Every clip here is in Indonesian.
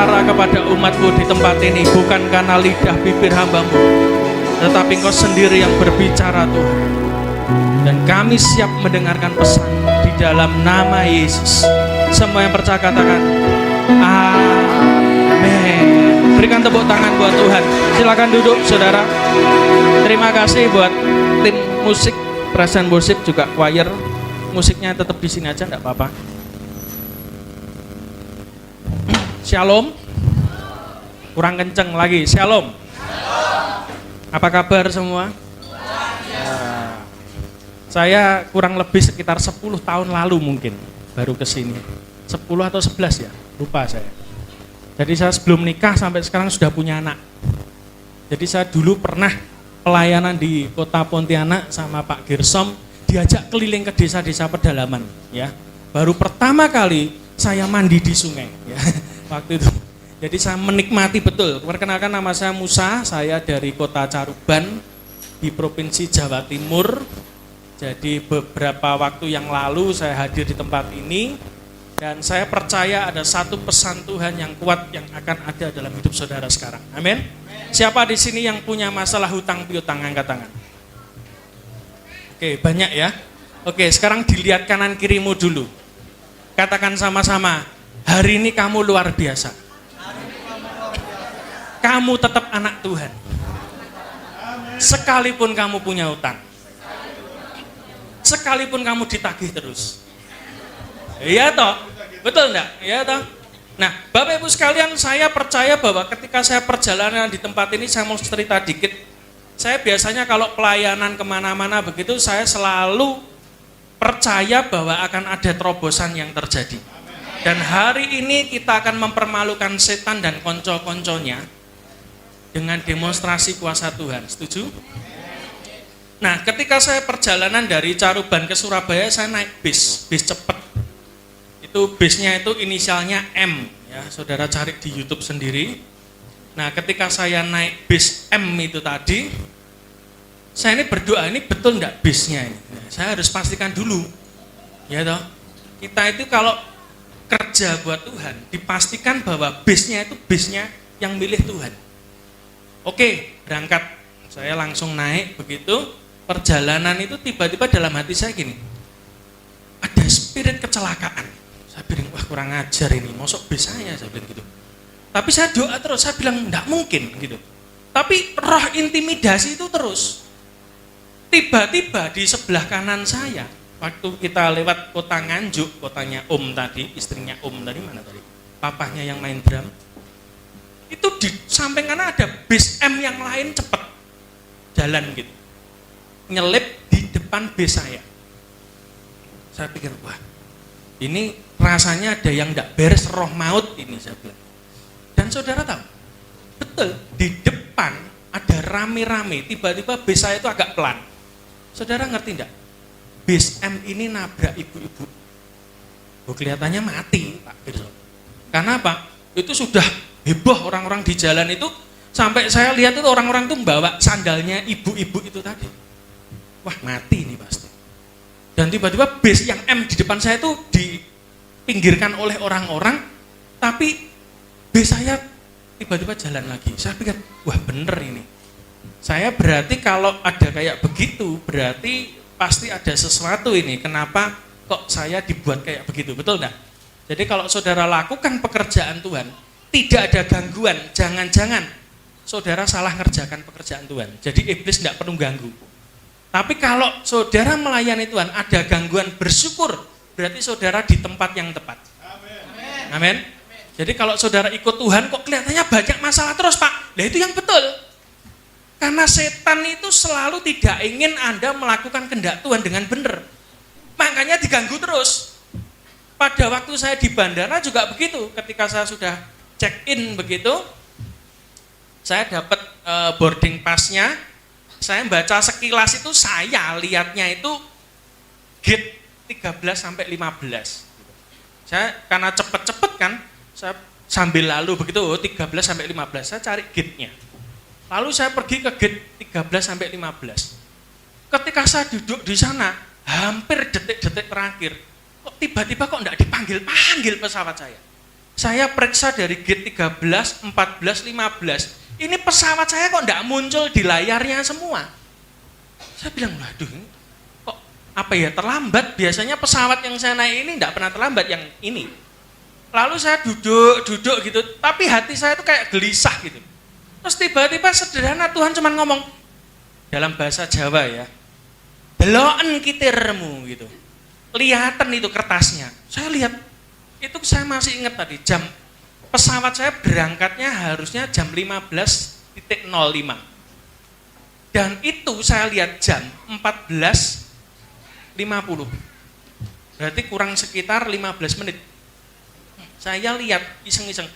berbicara kepada umatmu di tempat ini, bukan karena lidah bibir hambamu, tetapi Engkau sendiri yang berbicara Tuhan. Dan kami siap mendengarkan pesan di dalam nama Yesus. Semua yang percaya katakan amin. Berikan tepuk tangan buat Tuhan. Silakan duduk saudara. Terima kasih buat tim musik, present worship, juga choir. Musiknya tetap di sini aja, enggak apa-apa. Shalom. Kurang kenceng lagi. Shalom. Apa kabar semua? Saya kurang lebih sekitar 10 tahun lalu mungkin baru ke sini. 10 atau 11 ya, lupa saya. Jadi saya sebelum nikah sampai sekarang sudah punya anak. Jadi saya dulu pernah pelayanan di Kota Pontianak sama Pak Gersom, diajak keliling ke desa-desa pedalaman ya. Baru pertama kali saya mandi di sungai ya. Waktu itu. Jadi saya menikmati betul. Perkenalkan, nama saya Musa, saya dari Kota Caruban di Provinsi Jawa Timur. Jadi beberapa waktu yang lalu saya hadir di tempat ini dan saya percaya ada satu pesan Tuhan yang kuat yang akan ada dalam hidup saudara sekarang. Amin. Siapa di sini yang punya masalah hutang piutang, angkat tangan. Oke, banyak ya. Oke, sekarang dilihat kanan kirimu dulu. Katakan sama-sama, hari ini kamu luar biasa. Kamu tetap anak Tuhan. Sekalipun kamu punya hutang. Sekalipun kamu ditagih terus. Iya toh? Betul enggak? Iya toh? Nah, Bapak Ibu sekalian, saya percaya bahwa ketika saya perjalanan di tempat ini, saya mau cerita dikit. Saya biasanya kalau pelayanan kemana-mana begitu, saya selalu percaya bahwa akan ada terobosan yang terjadi. Dan hari ini kita akan mempermalukan setan dan konco-konconya dengan demonstrasi kuasa Tuhan. Setuju? Nah, ketika saya perjalanan dari Caruban ke Surabaya, saya naik bis cepat. Itu bisnya itu inisialnya M, ya, saudara cari di YouTube sendiri. Nah, ketika saya naik bis M itu tadi, saya ini berdoa, ini betul enggak bisnya ini? Nah, saya harus pastikan dulu, ya toh. Kita itu kalau kerja buat Tuhan, dipastikan bahwa bisnya itu bisnya yang milih Tuhan. Oke, berangkat. Saya langsung naik begitu. Perjalanan itu tiba-tiba dalam hati saya gini, ada spirit kecelakaan. Saya bilang, wah kurang ajar ini, mosok bis saya bilang gitu. Tapi saya doa terus, saya bilang enggak mungkin gitu. Tapi roh intimidasi itu terus. Tiba-tiba di sebelah kanan saya, waktu kita lewat kota Nganjuk, kotanya Om tadi, istrinya Om tadi, mana tadi? Papahnya yang main drum. Itu di samping kanan ada bis M yang lain cepet jalan gitu. Nyelip di depan bis saya. Saya pikir, wah ini rasanya ada yang enggak beres, roh maut ini, saya bilang. Dan saudara tahu, betul, di depan ada rame-rame, tiba-tiba bis saya itu agak pelan. Saudara ngerti enggak? Bis M ini nabrak ibu-ibu. Oh, kelihatannya mati, Pak Gerson. Karena apa? Itu sudah heboh orang-orang di jalan itu, sampai saya lihat itu orang-orang itu membawa sandalnya ibu-ibu itu tadi. Wah, mati ini pasti. Dan tiba-tiba bis yang M di depan saya itu dipinggirkan oleh orang-orang, tapi bis saya tiba-tiba jalan lagi. Saya pikir, wah bener ini. Saya berarti kalau ada kayak begitu, berarti pasti ada sesuatu ini. Kenapa kok saya dibuat kayak begitu, betul enggak? Jadi kalau saudara lakukan pekerjaan Tuhan, tidak ada gangguan, jangan-jangan saudara salah ngerjakan pekerjaan Tuhan. Jadi iblis enggak perlu ganggu. Tapi kalau saudara melayani Tuhan ada gangguan, bersyukur, berarti saudara di tempat yang tepat. Amin. Amin. Jadi kalau saudara ikut Tuhan kok kelihatannya banyak masalah terus, Pak. Nah itu yang betul. Karena setan itu selalu tidak ingin Anda melakukan kehendak Tuhan dengan benar. Makanya diganggu terus. Pada waktu saya di bandara juga begitu. Ketika saya sudah check in begitu, saya dapat boarding pass-nya. Saya baca sekilas itu, saya lihatnya itu gate 13 sampai 15. Saya karena cepet-cepet kan, saya sambil lalu begitu 13 sampai 15, saya cari gate-nya. Lalu saya pergi ke gate 13 sampai 15. Ketika saya duduk di sana, hampir detik-detik terakhir, kok tiba-tiba kok enggak dipanggil-panggil pesawat saya. Saya periksa dari gate 13, 14, 15. Ini pesawat saya kok enggak muncul di layarnya semua. Saya bilang, waduh, kok apa ya terlambat? Biasanya pesawat yang saya naik ini enggak pernah terlambat, yang ini. Lalu saya duduk gitu, tapi hati saya tuh kayak gelisah gitu. Terus tiba-tiba sederhana Tuhan cuman ngomong dalam bahasa Jawa ya, deloken kitirmu gitu. Lihatan itu kertasnya. Saya lihat, itu saya masih ingat tadi, jam pesawat saya berangkatnya harusnya jam 15.05. Dan itu saya lihat jam 14.50. Berarti kurang sekitar 15 menit. Saya lihat, iseng-iseng.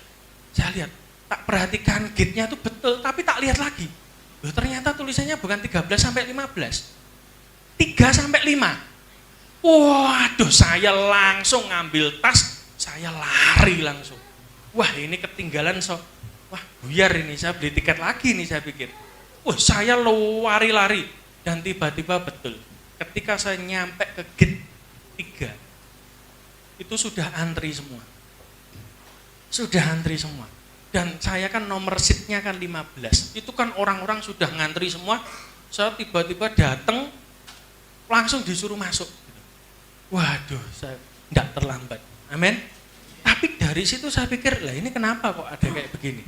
Saya lihat, tak perhatikan gate-nya itu betul, tapi tak lihat lagi. Loh, ternyata tulisannya bukan 13 sampai 15. 3 sampai 5. Waduh, saya langsung ngambil tas, saya lari langsung. Wah, ini ketinggalan wah, buyar ini, saya beli tiket lagi nih saya pikir. Wah, saya lari-lari dan tiba-tiba betul. Ketika saya nyampe ke gate 3, itu sudah antri semua. Sudah antri semua. Dan saya kan nomor seatnya kan 15. Itu kan orang-orang sudah ngantri semua. Saya tiba-tiba datang, langsung disuruh masuk. Waduh, saya enggak terlambat. Amin. Tapi dari situ saya pikir, lah ini kenapa kok ada kayak begini?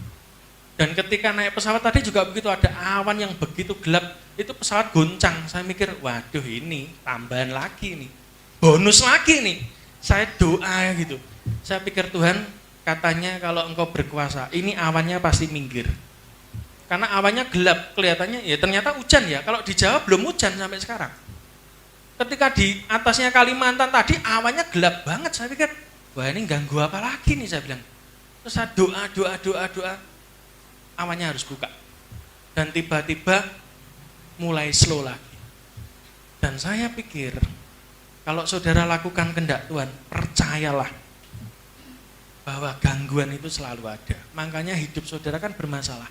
Dan ketika naik pesawat tadi juga begitu, ada awan yang begitu gelap, itu pesawat goncang. Saya mikir, waduh ini tambahan lagi nih, bonus lagi nih. Saya doa gitu. Saya pikir Tuhan, katanya kalau engkau berkuasa, ini awannya pasti minggir. Karena awannya gelap, kelihatannya ya ternyata hujan ya. Kalau di Jawa belum hujan sampai sekarang. Ketika di atasnya Kalimantan tadi awannya gelap banget, saya pikir, wah ini ganggu apa lagi nih, saya bilang. Terus saya doa, awannya harus buka. Dan tiba-tiba mulai slow lagi. Dan saya pikir, kalau saudara lakukan kehendak Tuhan, percayalah bahwa gangguan itu selalu ada. Makanya hidup saudara kan bermasalah.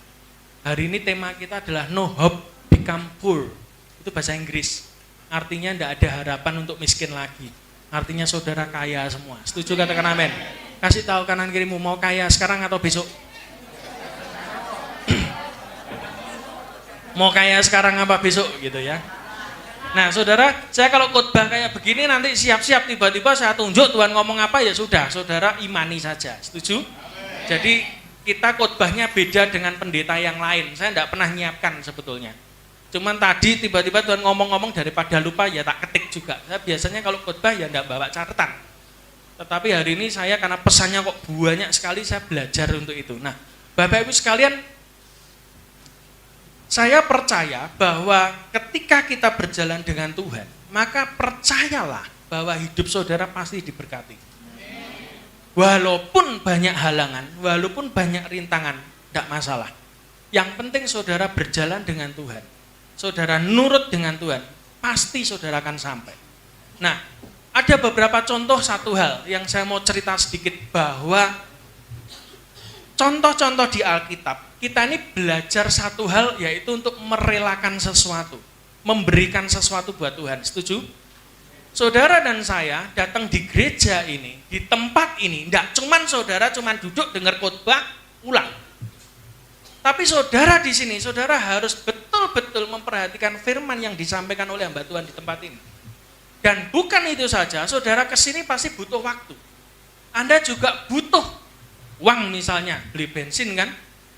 Hari ini tema kita adalah no hope become poor. Itu bahasa Inggris. Artinya tidak ada harapan untuk miskin lagi. Artinya saudara kaya semua. Setuju, katakan amin. Kasih tahu kanan kirimu, mau kaya sekarang atau besok? Mau kaya sekarang apa besok gitu ya. Nah saudara, saya kalau khotbah kayak begini nanti siap-siap tiba-tiba saya tunjuk Tuhan ngomong apa ya sudah, saudara imani saja. Setuju? Jadi kita khotbahnya beda dengan pendeta yang lain. Saya tidak pernah nyiapkan sebetulnya. Cuman tadi tiba-tiba Tuhan ngomong-ngomong, daripada lupa ya tak ketik juga. Saya biasanya kalau khotbah ya enggak bawa catatan. Tetapi hari ini saya karena pesannya kok banyak sekali, saya belajar untuk itu. Nah, Bapak Ibu sekalian, saya percaya bahwa ketika kita berjalan dengan Tuhan, maka percayalah bahwa hidup saudara pasti diberkati. Walaupun banyak halangan, walaupun banyak rintangan, tidak masalah. Yang penting saudara berjalan dengan Tuhan. Saudara nurut dengan Tuhan, pasti saudara akan sampai. Nah, ada beberapa contoh satu hal yang saya mau cerita sedikit, bahwa contoh-contoh di Alkitab, kita ini belajar satu hal, yaitu untuk merelakan sesuatu, memberikan sesuatu buat Tuhan. Setuju? Saudara dan saya datang di gereja ini, di tempat ini, enggak cuman saudara cuman duduk dengar khotbah, pulang. Tapi saudara di sini, saudara harus betul-betul memperhatikan firman yang disampaikan oleh hamba Tuhan di tempat ini. Dan bukan itu saja, saudara kesini pasti butuh waktu. Anda juga butuh uang misalnya, beli bensin kan.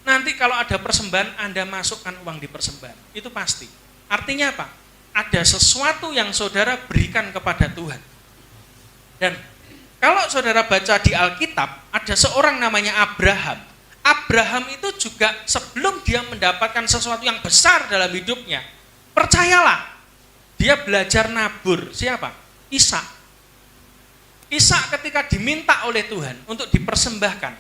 Nanti kalau ada persembahan, Anda masukkan uang di persembahan. Itu pasti. Artinya apa? Ada sesuatu yang saudara berikan kepada Tuhan. Dan kalau saudara baca di Alkitab, ada seorang namanya Abraham. Abraham itu juga sebelum dia mendapatkan sesuatu yang besar dalam hidupnya, percayalah, dia belajar nabur. Siapa? Ishak. Ishak ketika diminta oleh Tuhan untuk dipersembahkan,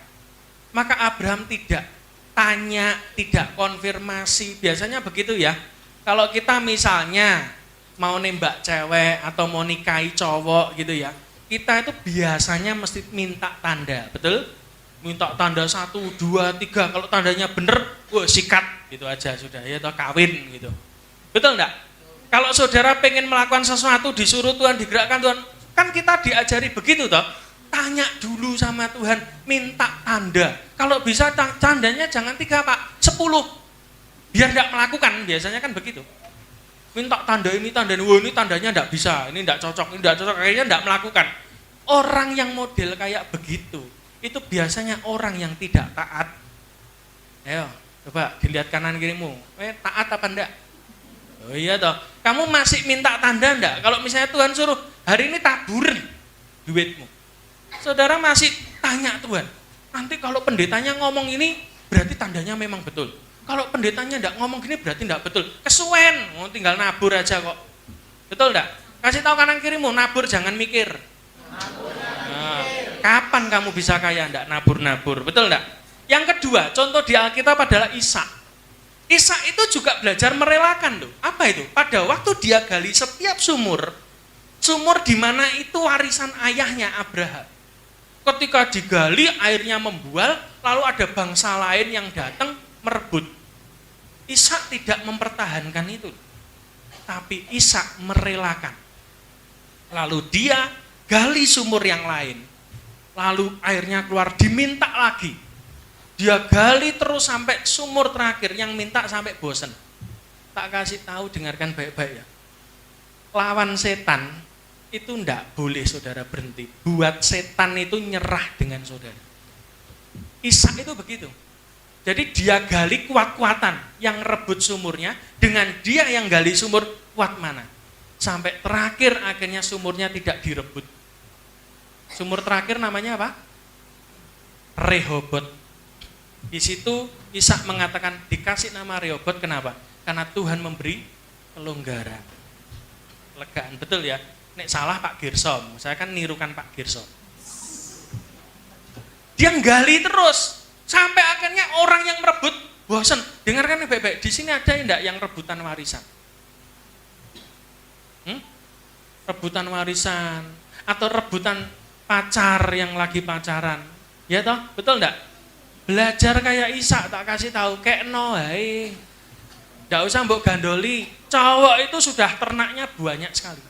maka Abraham tidak tanya, tidak konfirmasi. Biasanya begitu ya. Kalau kita misalnya mau nembak cewek atau mau nikahi cowok gitu ya, kita itu biasanya mesti minta tanda, betul? Minta tanda 1, 2, 3, kalau tandanya bener, sikat gitu aja sudah, ya atau kawin gitu. Betul enggak? Kalau saudara pengen melakukan sesuatu, disuruh Tuhan, digerakkan Tuhan, kan kita diajari begitu toh. tanya dulu sama Tuhan, minta tanda. Kalau bisa tandanya jangan 3 Pak, 10. Biar tidak melakukan, biasanya kan begitu. Minta tanda ini, wah ini tandanya tidak bisa, ini tidak cocok, kayaknya tidak melakukan. Orang yang model kayak begitu, itu biasanya orang yang tidak taat. Ayo, coba dilihat kanan kirimu, taat apa enggak? Oh iya toh, kamu masih minta tanda enggak? Kalau misalnya Tuhan suruh, hari ini tabur duitmu. Saudara masih tanya Tuhan, nanti kalau pendetanya ngomong ini, berarti tandanya memang betul. Kalau pendetanya enggak ngomong gini, berarti enggak betul. Kesuwen, mau tinggal nabur aja kok. Betul enggak? Kasih tahu kanan kirimu, nabur jangan mikir. Nah, kapan kamu bisa kaya enggak nabur-nabur, betul enggak? Yang kedua, contoh di Alkitab adalah Ishak. Ishak itu juga belajar merelakan loh. Apa itu? Pada waktu dia gali setiap sumur di mana itu warisan ayahnya Abraham. Ketika digali airnya membual, lalu ada bangsa lain yang datang merebut. Ishak tidak mempertahankan itu, tapi Ishak merelakan. Lalu dia gali sumur yang lain, lalu airnya keluar, diminta lagi. Dia gali terus sampai sumur terakhir, yang minta sampai bosan. Tak kasih tahu, dengarkan baik-baik ya. Lawan setan itu ndak boleh saudara berhenti. Buat setan itu nyerah dengan saudara. Ishak itu begitu. Jadi dia gali kuat-kuatan, yang rebut sumurnya, dengan dia yang gali sumur kuat mana. Sampai terakhir akhirnya sumurnya tidak direbut. Sumur terakhir namanya apa? Rehobot. Di situ Ishak mengatakan dikasih nama Rehobot, kenapa? Karena Tuhan memberi kelonggaran, legaan. Betul ya? Nek salah Pak Gersom, saya kan nirukan Pak Gersom. Dia gali terus sampai akhirnya orang yang merebut bosan. Dengarkan baik-baik, di sini ada enggak yang rebutan warisan? Rebutan warisan atau rebutan pacar yang lagi pacaran. Ya toh? Betul enggak? Belajar kayak Ishak, tak kasih tahu kayak hai. Enggak usah mbok gandoli. Cowok itu sudah ternaknya banyak sekali.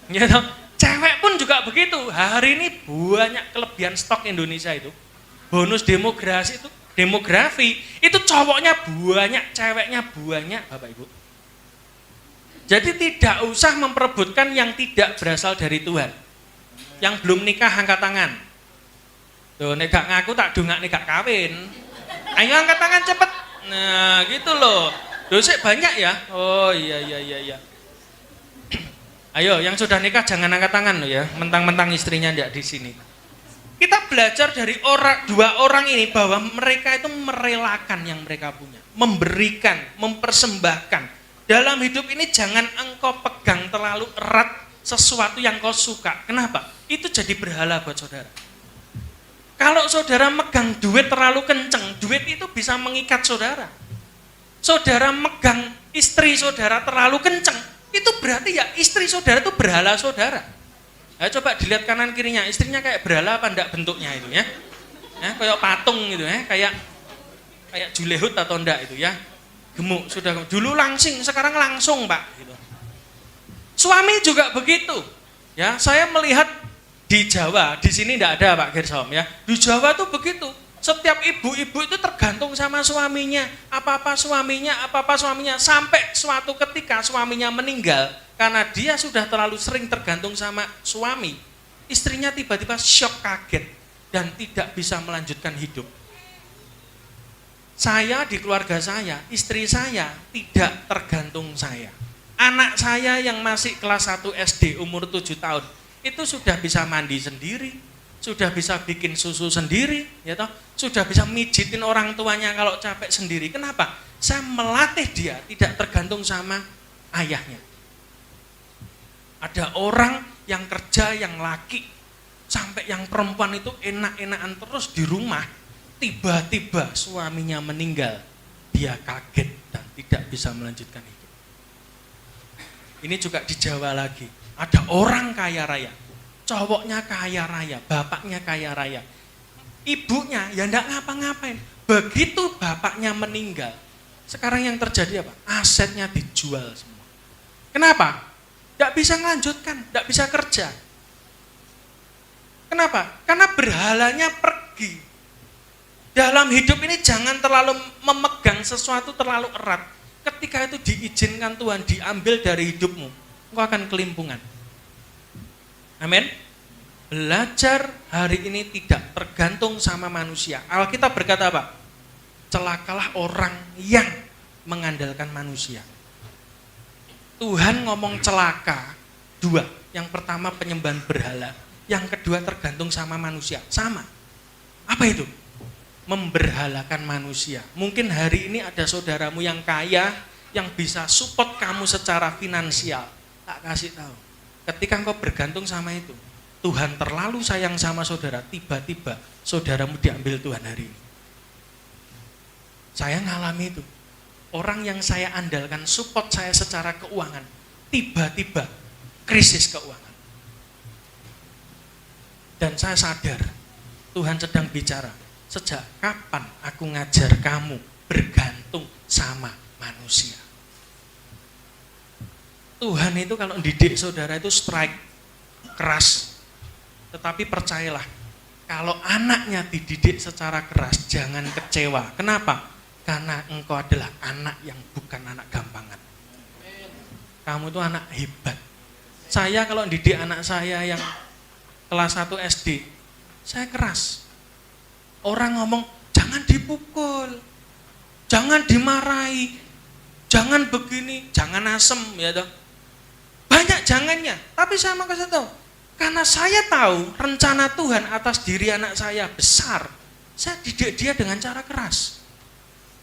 Ya toh? Cewek pun juga begitu. Hari ini banyak kelebihan stok Indonesia itu. Bonus demografi itu cowoknya banyak, ceweknya banyak, Bapak Ibu. Jadi tidak usah memperebutkan yang tidak berasal dari Tuhan. Yang belum nikah angkat tangan. Tuh, nek gak ngaku tak dongak nek gak kawin. Ayo angkat tangan cepet. Nah, gitu loh. Dosek banyak ya. Oh iya. Ayo, yang sudah nikah jangan angkat tangan loh ya. Mentang-mentang istrinya enggak di sini. Kita belajar dari dua orang ini bahwa mereka itu merelakan yang mereka punya, memberikan, mempersembahkan. Dalam hidup ini jangan engkau pegang terlalu erat sesuatu yang kau suka. Kenapa? Itu jadi berhala buat saudara. Kalau saudara megang duit terlalu kenceng, duit itu bisa mengikat saudara. Saudara megang istri saudara terlalu kenceng, itu berarti ya istri saudara itu berhala saudara. Nah, coba dilihat kanan kirinya, istrinya kayak berhala apa enggak bentuknya itu ya? Kayak patung gitu ya, kayak julehut atau enggak itu ya? Gemuk, sudah dulu langsing, sekarang langsung Pak. Gitu. Suami juga begitu, ya. Saya melihat di Jawa, di sini enggak ada Pak Gersom ya. Di Jawa tuh begitu. Setiap ibu-ibu itu tergantung sama suaminya, apa-apa suaminya, sampai suatu ketika suaminya meninggal. Karena dia sudah terlalu sering tergantung sama suami, istrinya tiba-tiba syok, kaget, dan tidak bisa melanjutkan hidup. Saya di keluarga saya, istri saya tidak tergantung saya. Anak saya yang masih kelas 1 SD umur 7 tahun, itu sudah bisa mandi sendiri, sudah bisa bikin susu sendiri, ya toh? Sudah bisa mijitin orang tuanya kalau capek sendiri. Kenapa? Saya melatih dia tidak tergantung sama ayahnya. Ada orang yang kerja, yang laki, sampai yang perempuan itu enak-enakan terus di rumah, tiba-tiba suaminya meninggal, dia kaget dan tidak bisa melanjutkan hidup. Ini juga di Jawa lagi, ada orang kaya raya, cowoknya kaya raya, bapaknya kaya raya, ibunya ya enggak ngapa-ngapain. Begitu bapaknya meninggal, sekarang yang terjadi apa? Asetnya dijual semua. Kenapa? Tidak bisa melanjutkan, tidak bisa kerja. Kenapa? Karena berhalanya pergi. Dalam hidup ini jangan terlalu memegang sesuatu terlalu erat. Ketika itu diizinkan Tuhan diambil dari hidupmu, engkau akan kelimpungan. Amin. Belajar hari ini tidak tergantung sama manusia. Alkitab berkata apa? Celakalah orang yang mengandalkan manusia. Tuhan ngomong celaka dua. Yang pertama penyembahan berhala. Yang kedua tergantung sama manusia. Sama. Apa itu? Memberhalakan manusia. Mungkin hari ini ada saudaramu yang kaya, yang bisa support kamu secara finansial. Tak kasih tahu. Ketika engkau bergantung sama itu, Tuhan terlalu sayang sama saudara, tiba-tiba saudaramu diambil Tuhan hari ini. Saya ngalami itu. Orang yang saya andalkan support saya secara keuangan, tiba-tiba krisis keuangan. Dan saya sadar, Tuhan sedang bicara, sejak kapan aku ngajar kamu bergantung sama manusia? Tuhan itu kalau didik saudara itu strike, keras. Tetapi percayalah, kalau anaknya dididik secara keras, jangan kecewa. Kenapa? Karena engkau adalah anak yang bukan anak gampangan. Kamu itu anak hebat. Saya kalau didik anak saya yang kelas 1 SD, saya keras. Orang ngomong, jangan dipukul, jangan dimarahi, jangan begini, jangan asem, ya toh. Banyak jangannya, tapi saya mau kasih tahu, karena saya tahu rencana Tuhan atas diri anak saya besar, saya didik dia dengan cara keras.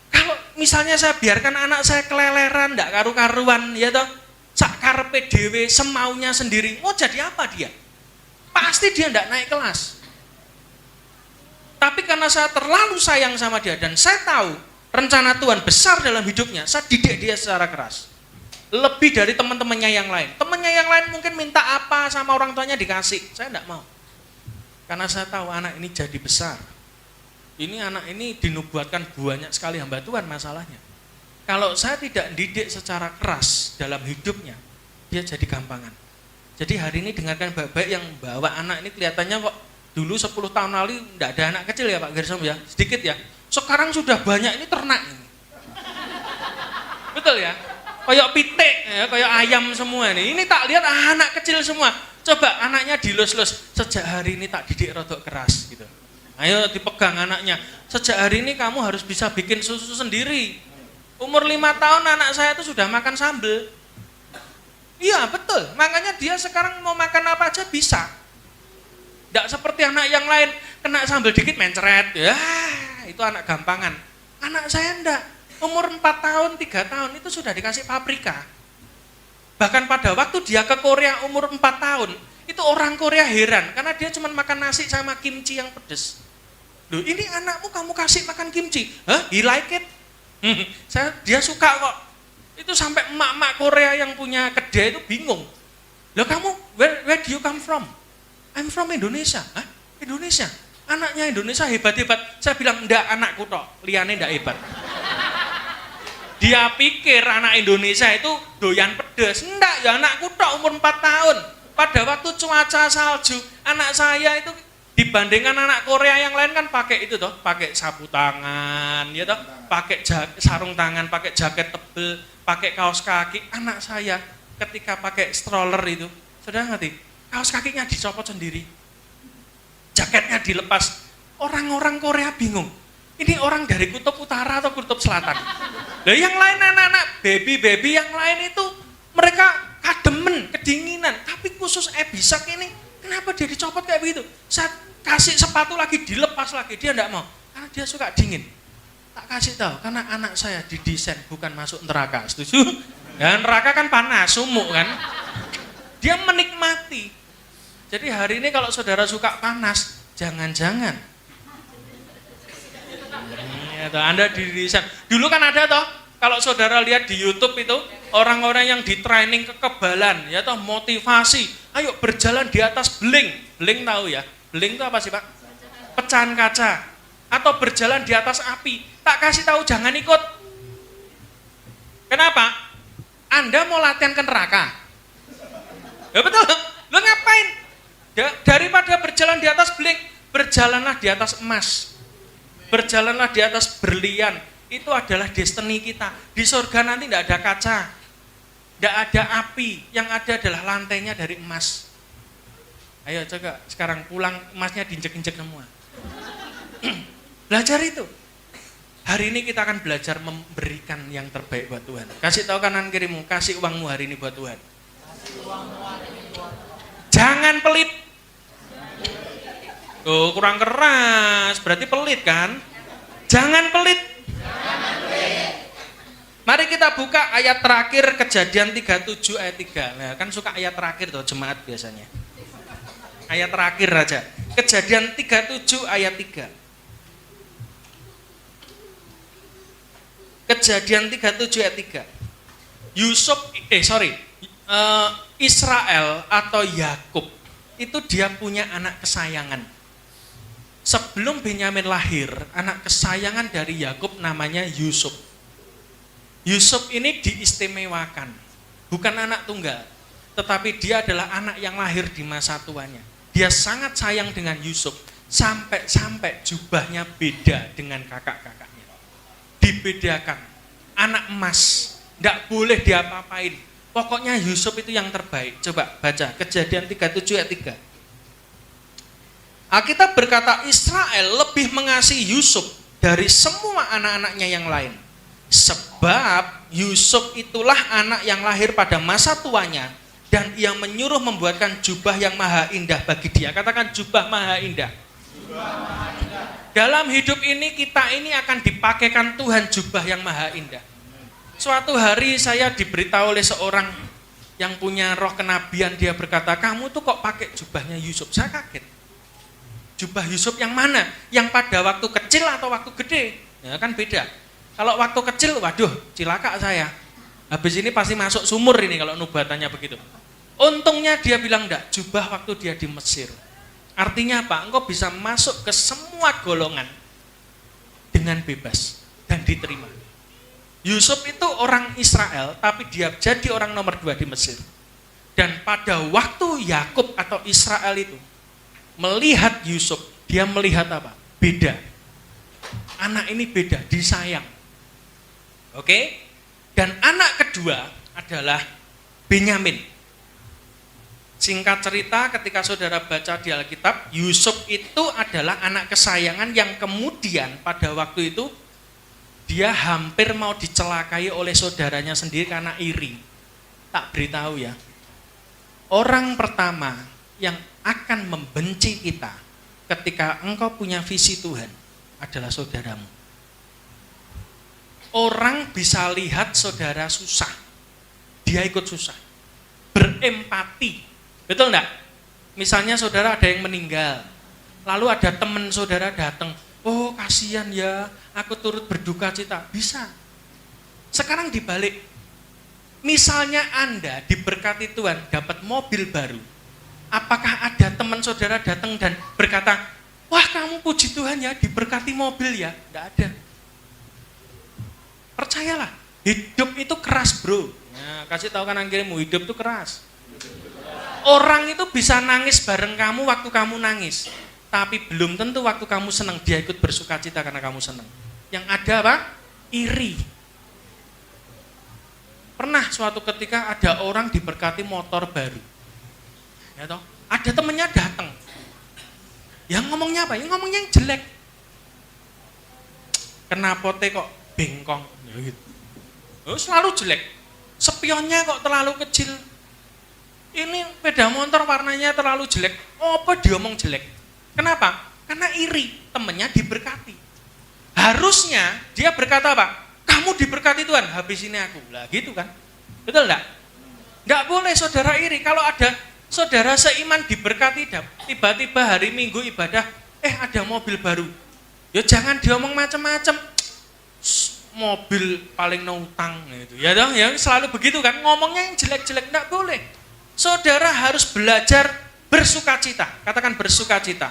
Kalau misalnya saya biarkan anak saya keleleran, ndak karu-karuan, ya toh, sak karepe dhewe, semaunya sendiri, mau jadi apa dia? Pasti dia ndak naik kelas. Tapi karena saya terlalu sayang sama dia dan saya tahu rencana Tuhan besar dalam hidupnya, saya didik dia secara keras. Lebih dari teman-temannya yang lain. Temannya yang lain mungkin minta apa sama orang tuanya dikasih. Saya enggak mau. Karena saya tahu anak ini jadi besar. Ini anak ini dinubuatkan banyak sekali hamba Tuhan masalahnya. Kalau saya tidak didik secara keras dalam hidupnya, dia jadi gampangan. Jadi hari ini dengarkan baik-baik yang bawa anak ini kelihatannya kok dulu 10 tahun lalu enggak ada anak kecil ya Pak Gersom ya, sedikit ya. Sekarang sudah banyak ini ternak ini. Betul ya? Kayak pitik, ya, kayak ayam semua nih. Ini tak lihat anak kecil semua. Coba anaknya dilus-lus. Sejak hari ini tak didik rodok keras gitu. Ayo dipegang anaknya. Sejak hari ini kamu harus bisa bikin susu sendiri. Umur 5 tahun anak saya itu sudah makan sambal. Iya betul. Makanya dia sekarang mau makan apa aja bisa. Tidak seperti anak yang lain kena sambal dikit mencret. Ya itu anak gampangan. Anak saya enggak. Umur 4 tahun, 3 tahun itu sudah dikasih paprika. Bahkan pada waktu dia ke Korea umur 4 tahun, itu orang Korea heran karena dia cuma makan nasi sama kimchi yang pedes. Loh, ini anakmu kamu kasih makan kimchi? Hah? He like it? Dia suka kok. Itu sampai emak-emak Korea yang punya kedai itu bingung. Loh kamu, where do you come from? I'm from Indonesia. Hah? Indonesia? Anaknya Indonesia hebat-hebat. Saya bilang, enggak anakku tok, liane enggak hebat. Dia pikir anak Indonesia itu doyan pedas. Enggak, ya anakku tok umur 4 tahun. Pada waktu cuaca salju, anak saya itu dibandingkan anak Korea yang lain kan pakai itu toh, pakai sapu tangan, ya toh, pakai sarung tangan, pakai jaket tebel, pakai kaos kaki. Anak saya ketika pakai stroller itu, sudah ngerti? Kaos kakinya dicopot sendiri. Jaketnya dilepas. Orang-orang Korea bingung. Ini orang dari kutub utara atau kutub selatan? Nah yang lain anak-anak, baby-baby yang lain itu mereka kademen, kedinginan. Tapi khusus Ebisak ini, kenapa dia dicopot kayak begitu? Saya kasih sepatu lagi, dilepas lagi, dia enggak mau. Karena dia suka dingin. Tak kasih tahu, karena anak saya didesain bukan masuk neraka, setuju? Ya neraka kan panas, sumuk kan? Dia menikmati. Jadi hari ini kalau saudara suka panas, jangan-jangan. Anda didesain. Dulu kan ada toh, kalau saudara lihat di YouTube itu orang-orang yang di training kekebalan, ya toh motivasi, ayo berjalan di atas beling. Beling tahu ya? Beling itu apa sih Pak? Pecahan kaca. Atau berjalan di atas api. Tak kasih tahu jangan ikut. Kenapa? Anda mau latihan ke neraka. Ya betul. Lo ngapain? Ya, daripada berjalan di atas Berjalanlah di atas emas. Berjalanlah di atas berlian. Itu adalah destiny kita. Di surga nanti tidak ada kaca. Tidak ada api. Yang ada adalah lantainya dari emas. Ayo coba sekarang pulang emasnya diinjek-injek semua. Belajar itu. Hari ini kita akan belajar memberikan yang terbaik buat Tuhan. Kasih tahu kanan kirimu, kasih uangmu hari ini buat Tuhan. Jangan pelit. Tuh, kurang keras, berarti pelit kan? Jangan pelit. Mari kita buka ayat terakhir Kejadian 37 ayat 3. Nah, kan suka ayat terakhir tuh jemaat biasanya. Ayat terakhir aja. Kejadian 37 ayat 3. Kejadian 37 ayat 3. Israel atau Yakub itu dia punya anak kesayangan. Sebelum Benyamin lahir, anak kesayangan dari Yakub namanya Yusuf. Yusuf ini diistimewakan, bukan anak tunggal, tetapi dia adalah anak yang lahir di masa tuanya. Dia sangat sayang dengan Yusuf, sampai jubahnya beda dengan kakak-kakaknya. Dibedakan, anak emas, tidak boleh diapa-apain. Pokoknya Yusuf itu yang terbaik. Coba baca Kejadian 37 ayat 3. Alkitab berkata Israel lebih mengasihi Yusuf dari semua anak-anaknya yang lain. Sebab Yusuf itulah anak yang lahir pada masa tuanya dan ia menyuruh membuatkan jubah yang maha indah bagi dia. Katakan jubah maha indah. Dalam hidup ini kita ini akan dipakaikan Tuhan jubah yang maha indah. Suatu hari saya diberitahu oleh seorang yang punya roh kenabian, dia berkata, kamu tuh kok pakai jubahnya Yusuf? Saya kaget. Jubah Yusuf yang mana? Yang pada waktu kecil atau waktu gede? Ya kan beda. Kalau waktu kecil, waduh, cilaka saya. Habis ini pasti masuk sumur ini kalau nubuatannya begitu. Untungnya dia bilang enggak, jubah waktu dia di Mesir. Artinya apa? Engkau bisa masuk ke semua golongan dengan bebas dan diterima. Yusuf itu orang Israel, tapi dia jadi orang nomor 2 di Mesir. Dan pada waktu Yakub atau Israel itu melihat Yusuf, dia melihat apa? Beda. Anak ini beda, disayang. Oke? Dan anak kedua adalah Benyamin. Singkat cerita, ketika saudara baca di Alkitab, Yusuf itu adalah anak kesayangan yang kemudian pada waktu itu dia hampir mau dicelakai oleh saudaranya sendiri karena iri. Tak beritahu ya, orang pertama yang akan membenci kita ketika engkau punya visi Tuhan adalah saudaramu. Orang bisa lihat saudara susah, dia ikut susah, berempati. Betul enggak? Misalnya saudara ada yang meninggal, lalu ada teman saudara datang, oh kasihan ya, aku turut berduka cita. Bisa. Sekarang dibalik, misalnya Anda diberkati Tuhan dapat mobil baru, apakah ada teman saudara datang dan berkata, wah kamu puji Tuhan ya diberkati mobil ya? Tidak ada. Percayalah, hidup itu keras bro. Nah, kasih tahu kanan kirimu, hidup itu keras. Orang itu bisa nangis bareng kamu waktu kamu nangis, tapi belum tentu waktu kamu senang dia ikut bersuka cita karena kamu senang. Yang ada apa? Iri. Pernah suatu ketika ada orang diberkati motor baru, ya toh? Ada temennya datang, yang ngomongnya apa? Yang ngomongnya yang jelek. Kenapa teh kok bengkong? Ya gitu. Oh, selalu jelek. Spionnya kok terlalu kecil. Ini sepeda motor warnanya terlalu jelek. Oh, apa diomong jelek? Kenapa? Karena iri, temennya diberkati. Harusnya dia berkata apa? Kamu diberkati Tuhan, habis ini aku. Lah gitu kan? Betul enggak? Enggak boleh saudara iri. Kalau ada saudara seiman diberkati, tiba-tiba hari Minggu ibadah, ada mobil baru. Ya jangan diomong macam-macam. Mobil paling nutang gitu. Ya dong, yang selalu begitu kan, ngomongnya yang jelek-jelek enggak boleh. Saudara harus belajar bersukacita. Katakan bersukacita.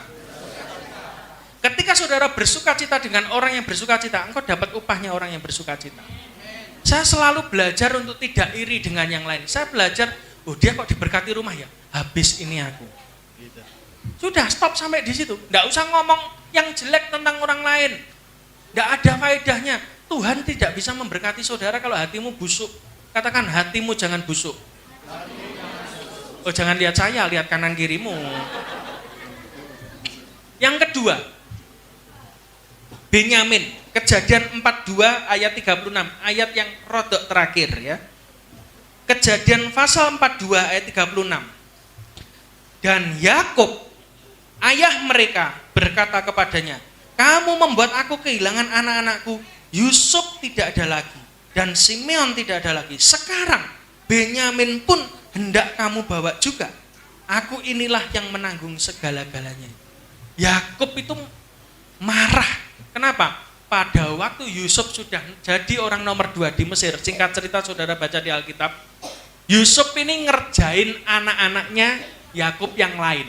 Ketika saudara bersukacita dengan orang yang bersukacita, engkau dapat upahnya orang yang bersukacita. Saya selalu belajar untuk tidak iri dengan yang lain. Saya belajar, oh dia kok diberkati rumah ya, habis ini aku. Gitu. Sudah, stop sampai di situ. Nggak usah ngomong yang jelek tentang orang lain. Nggak ada faedahnya. Tuhan tidak bisa memberkati saudara kalau hatimu busuk. Katakan, hatimu jangan busuk. Oh, jangan lihat saya, lihat kanan kirimu. Yang kedua, Benyamin, Kejadian 42 ayat 36, ayat yang rodok terakhir ya. Kejadian pasal 42 ayat 36. Dan Yakub, ayah mereka, berkata kepadanya, kamu membuat aku kehilangan anak-anakku. Yusuf tidak ada lagi dan Simeon tidak ada lagi. Sekarang Benyamin pun hendak kamu bawa juga. Aku inilah yang menanggung segala-galanya. Yakub itu marah. Kenapa? Pada waktu Yusuf sudah jadi orang nomor 2 di Mesir. Singkat cerita saudara baca di Alkitab. Yusuf ini ngerjain anak-anaknya Yakub yang lain.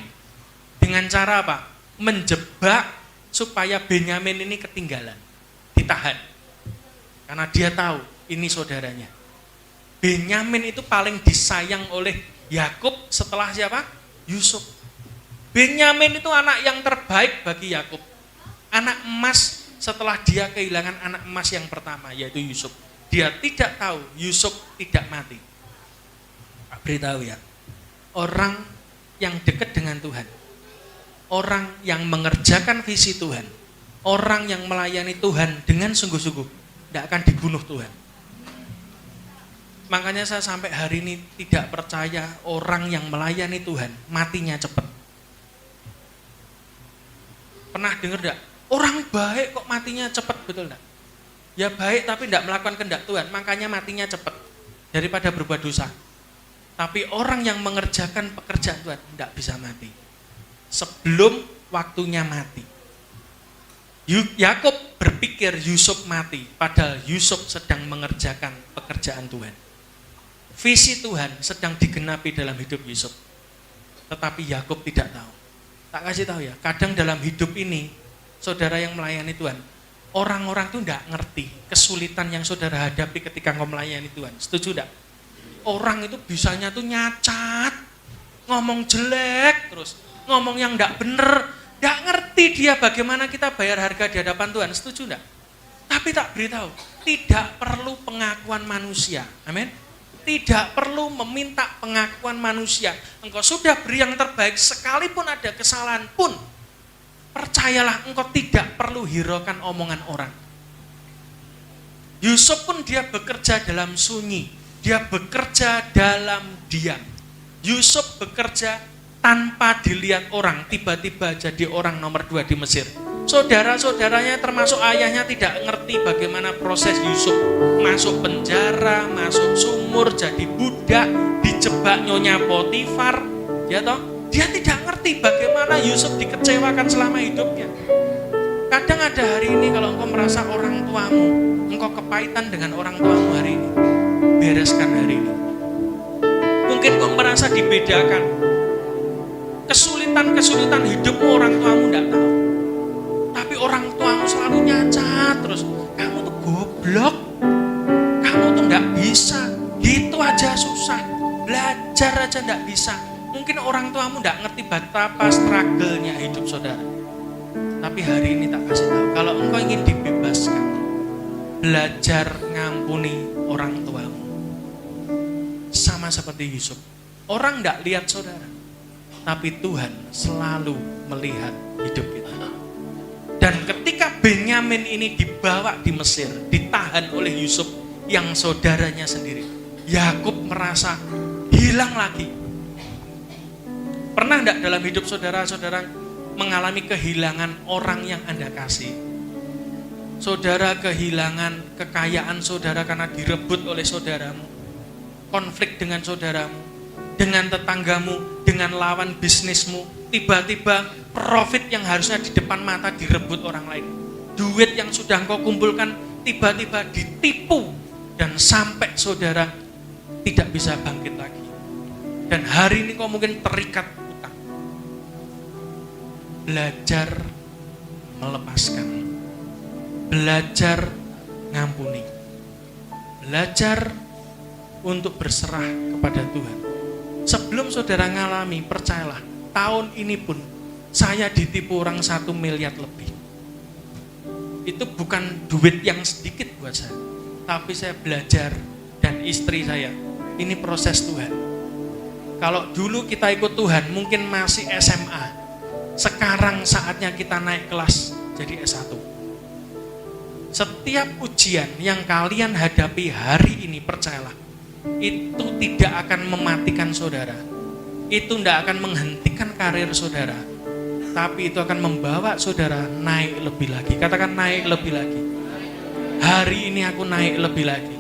Dengan cara apa? Menjebak supaya Benyamin ini ketinggalan. Ditahan. Karena dia tahu ini saudaranya. Benyamin itu paling disayang oleh Yakub setelah siapa? Yusuf. Benyamin itu anak yang terbaik bagi Yakub. Anak emas setelah dia kehilangan anak emas yang pertama, yaitu Yusuf. Dia tidak tahu Yusuf tidak mati. Pak beritahu ya, orang yang dekat dengan Tuhan, orang yang mengerjakan visi Tuhan, orang yang melayani Tuhan dengan sungguh-sungguh, tidak akan dibunuh Tuhan. Makanya saya sampai hari ini tidak percaya orang yang melayani Tuhan matinya cepat. Pernah dengar enggak? Orang baik kok matinya cepat, betul enggak? Ya baik tapi tidak melakukan kehendak Tuhan, makanya matinya cepat daripada berbuat dosa. Tapi orang yang mengerjakan pekerjaan Tuhan tidak bisa mati sebelum waktunya mati. Yakub berpikir Yusuf mati, padahal Yusuf sedang mengerjakan pekerjaan Tuhan. Visi Tuhan sedang digenapi dalam hidup Yusuf. Tetapi Yakub tidak tahu. Tak kasih tahu ya, kadang dalam hidup ini, saudara yang melayani Tuhan, orang-orang itu tidak ngerti kesulitan yang saudara hadapi ketika engkau melayani Tuhan. Setuju tidak? Orang itu bisanya tuh nyacat, ngomong jelek, terus ngomong yang tidak benar. Tidak ngerti dia bagaimana kita bayar harga di hadapan Tuhan, setuju enggak? Tapi tak beritahu, tidak perlu pengakuan manusia, amin? Tidak perlu meminta pengakuan manusia. Engkau sudah beri yang terbaik, sekalipun ada kesalahan pun, percayalah engkau tidak perlu hiraukan omongan orang. Yusuf pun dia bekerja dalam sunyi, dia bekerja dalam diam. Yusuf bekerja tanpa dilihat orang, tiba-tiba jadi orang nomor 2 di Mesir. Saudara-saudaranya termasuk ayahnya tidak ngerti bagaimana proses Yusuf masuk penjara, masuk sumur, jadi budak, dijebak nyonya Potifar, ya toh? Dia tidak ngerti bagaimana Yusuf dikecewakan selama hidupnya. Kadang ada hari ini kalau engkau merasa orang tuamu, engkau kepahitan dengan orang tuamu hari ini, bereskan hari ini. Mungkin engkau merasa dibedakan. Kesulitan hidupmu orang tuamu tidak tahu. Tapi orang tuamu selalu nyacat terus. Kamu tuh goblok. Kamu tuh tidak bisa. Gitu aja susah. Belajar aja tidak bisa. Mungkin orang tuamu tidak ngerti betapa struggle-nya hidup saudara. Tapi hari ini tak kasih tahu. Kalau engkau ingin dibebaskan, belajar ngampuni orang tuamu. Sama seperti Yusuf. Orang tidak lihat saudara. Tapi Tuhan selalu melihat hidup kita. Dan ketika Benyamin ini dibawa di Mesir, ditahan oleh Yusuf yang saudaranya sendiri, Yakub merasa hilang lagi. Pernah enggak dalam hidup saudara-saudara mengalami kehilangan orang yang Anda kasih? Saudara kehilangan kekayaan saudara karena direbut oleh saudaramu. Konflik dengan saudaramu, dengan tetanggamu, dengan lawan bisnismu, tiba-tiba profit yang harusnya di depan mata direbut orang lain. Duit yang sudah engkau kumpulkan tiba-tiba ditipu dan sampai saudara tidak bisa bangkit lagi. Dan hari ini kau mungkin terikat utang. Belajar melepaskan. Belajar ngampuni. Belajar untuk berserah kepada Tuhan. Sebelum saudara ngalami, percayalah, tahun ini pun saya ditipu orang 1 miliar lebih. Itu bukan duit yang sedikit buat saya, tapi saya belajar dan istri saya, ini proses Tuhan. Kalau dulu kita ikut Tuhan mungkin masih SMA, sekarang saatnya kita naik kelas jadi S1. Setiap ujian yang kalian hadapi hari ini, percayalah, itu tidak akan mematikan saudara, itu tidak akan menghentikan karir saudara, tapi itu akan membawa saudara naik lebih lagi. Katakan naik lebih lagi. Hari ini aku naik lebih lagi.